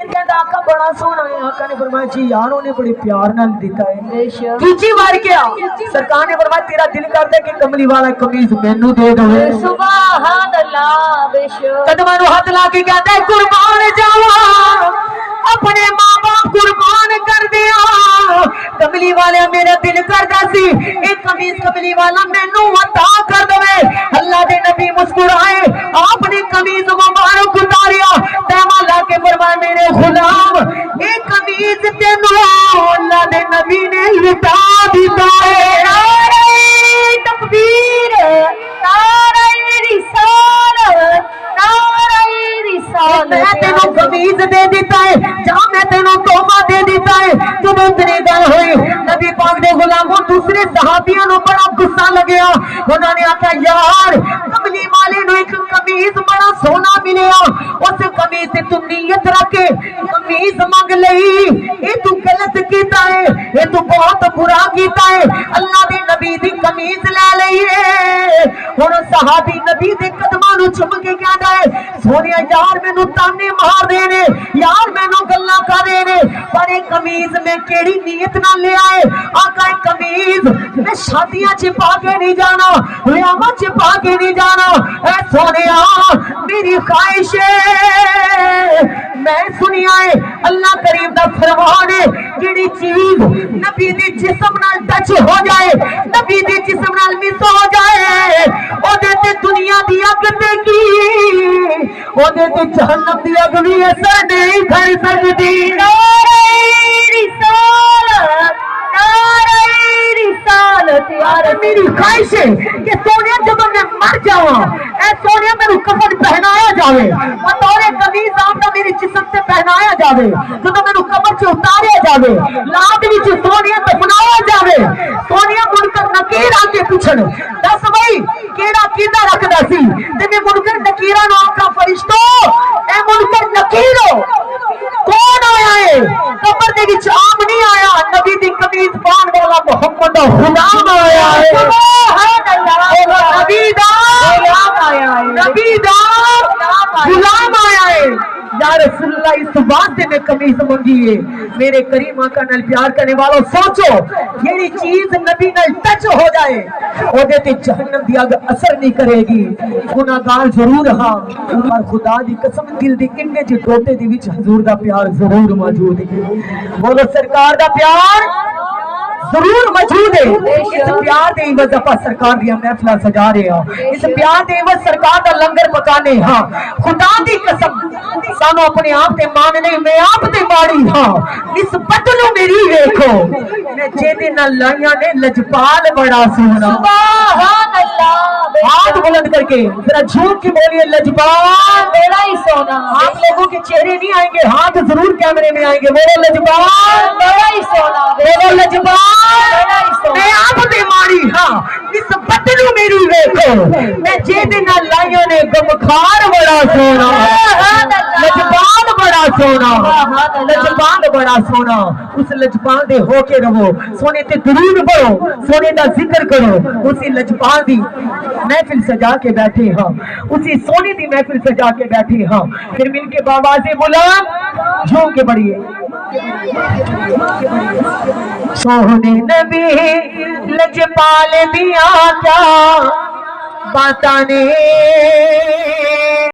आका बड़ा सोना है। आका ने फरमाया जी यार उन्हें बड़े प्यार नाल दिता है। तीजी बार क्या सरकार ने फरमाया तेरा दिल करता है कि कमली वाला कमीज मैनू दे दो। सुभान अल्लाह। बेशक कदमां नू हाथ ला के कहता है कुर्बान जावा अपने मां बाप कुर्बान कर दिया। कमली वाले मेरा दिल करता सी एक कमीज कमली वाला मैनू अता कर दवे। अल्लाह दे नबी मुस्कुराए आपने कमीज मुबारक उतारिया तैमा ला के फरमाया मेरे गुलाम एक कमीज तेनू अल्लाह दे नबी ने लुटा दिता है। नारे तकबीर, नारे रिसालत, नारे रिसालत। मैं तेनू कमीज दे देता है जहां मैं तेनू तोहफा दे देता है। जब इतनी गल हुई नबी पाक दे गुलामों दूसरे सहाबियों को बड़ा गुस्सा लगे। उन्होंने आखा यार कमली वाले नु एक कमीज बड़ा सोना मिले उस कमीज से तू नीयत रख के कमीज मंग लई। ये तू गलत कीता है, ये तू बहुत बुरा कीता है। अल्लाह दे नबी दी कमीज ले लई है। हुण सहाबी नबी दे कदमां नु चुम के कहदा है सोनिया यार मैनू ताने मार दे ने यार मैनू गल्लां कर रहे ने पर ये कमीज में केड़ी नीयत नाल ले आए। आका एक कमीज मैं शादियां च पा के नहीं जाना, विआहां च पा के नहीं जाना। ऐ सोनिया मेरी ख्वाहिश है मैं सुनिया है अल्लाह करीम दा फरमान है जेड़ी चीज नबी दे जिस्म नाल टच हो जाए नबी दे जिस्म नाल मिस हो जाए ओदे ते दुनिया दी अग ते की ओदे ते जहन्नम दी अग भी असर नहीं कर सकती। नारे रिसालत, नारे रिसालत। यार मेरी ख्वाहिश है कि सोनिया जब मैं मर जावा ऐ सोनिया मेरे कफन पहनाया जावे बतौर कमीज आपका मेरे जिस्म से पहनाया जावे जब मेरे कब्र से उतारिया जावे लाद विच सोनिया दफनाया जावे। सोनिया मुनकर नकीर आके पूछन दस भाई केड़ा कीदा रखदा सी ते मैं मुनकर नकीरा नु आखा फरिश्तो ए मुनकर नकीरो कौन आया है। कब्र दे विच आम नहीं आया नबी दी कमीज पान वाला मोहम्मद गुलाम आया है। सुभान अल्लाह। नबी दा नबी दा गुलाम आया है। या रसूलुल्लाह इस वास्ते में कमीज मंगी है मेरे करीम आका नाल प्यार करने वालों सोचो ये चीज नबी नाल टच हो जाए ओदे ते जहन्नम दी अग असर नहीं करेगी। गुनाहगार जरूर हां पर खुदा दी कसम दिल दी किन्ने च टोटे दे विच हुजूर दा प्यार जरूर मौजूद है। बोलो सरकार दा प्यार जरूर मौजूद है। इस प्यार दे इवज ਆਪਾਂ सरकार दी महफिल सजा रहे हो इस प्यार दे इवज सरकार दा लंगर पकाने हां खुदा दी कसम सानू अपने आप ते मान नहीं मैं आप ते माड़ी हां निस्बत नु मेरी देखो मैं जेदे नाल लाइयां ने लजपाल बड़ा सोना। सुभान अल्लाह। हाथ बुलंद करके जरा झूम के बोलिए लजपाल मेरा ही सोना। आप लोगों के चेहरे नहीं आएंगे हाथ जरूर कैमरे में आएंगे। बोलो लजपाल मेरा ही सोना। बोलो लजपाल मैं आप ते मारी हां इस बदलू मेरी देखो मैं जेदे नाल लाइयां ने गमखार बड़ा सोना। लजपाल बड़ा सोना लजपाल बड़ा सोना उस लजपाल दे होके रहो सोने ते दुरूद पढ़ो सोने दा जिक्र करो उसी लजपाल दी महफिल सजा के बैठे हां उसी सोने दी महफिल सजा के बैठे हां। फिर मिलके बावाज़े बुलंद झूम के बढ़िए सोने नबी लजपाल दिया क्या बातां ने